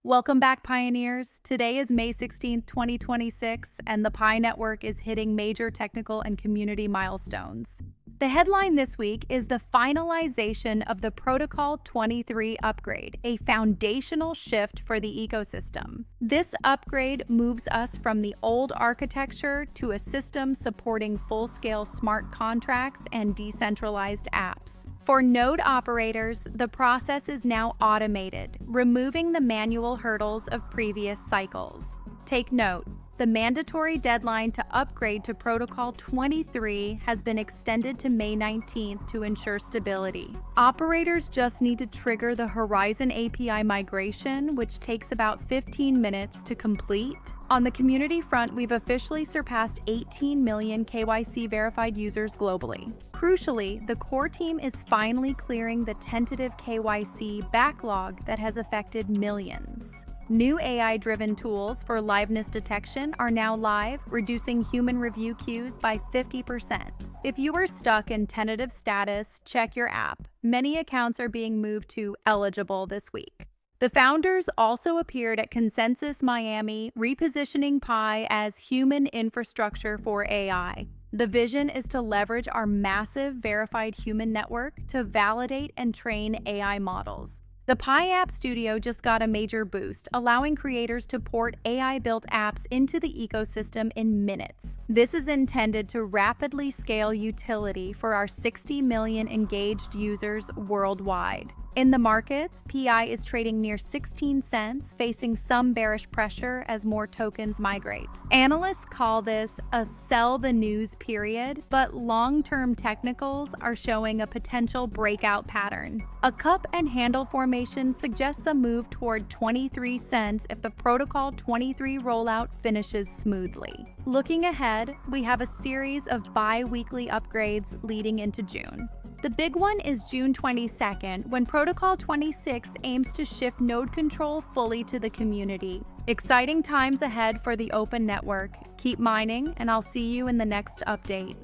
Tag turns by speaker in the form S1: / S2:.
S1: Welcome back, Pioneers. Today is May 16th, 2026, and the Pi Network is hitting major technical and community milestones. The headline this week is the finalization of the Protocol 23 upgrade, a foundational shift for the ecosystem. This upgrade moves us from the old architecture to a system supporting full-scale smart contracts and decentralized apps. For node operators, the process is now automated, removing the manual hurdles of previous cycles. Take note, the mandatory deadline to upgrade to Protocol 23 has been extended to May 19th to ensure stability. Operators just need to trigger the Horizon API migration, which takes about 15 minutes to complete. On the community front, we've officially surpassed 18 million KYC verified users globally. Crucially, the core team is finally clearing the tentative KYC backlog that has affected millions. New AI-driven tools for liveness detection are now live, reducing human review queues by 50%. If you are stuck in tentative status, check your app. Many accounts are being moved to eligible this week. The founders also appeared at Consensus Miami, repositioning Pi as human infrastructure for AI. The vision is to leverage our massive verified human network to validate and train AI models. The Pi App Studio just got a major boost, allowing creators to port AI-built apps into the ecosystem in minutes. This is intended to rapidly scale utility for our 60 million engaged users worldwide. In the markets, PI is trading near 16 cents, facing some bearish pressure as more tokens migrate. Analysts call this a sell the news period, but long-term technicals are showing a potential breakout pattern. A cup and handle formation suggests a move toward 23 cents if the Protocol 23 rollout finishes smoothly. Looking ahead, we have a series of bi-weekly upgrades leading into June. The big one is June 22nd, when Protocol 26 aims to shift node control fully to the community. Exciting times ahead for the open network. Keep mining, and I'll see you in the next update.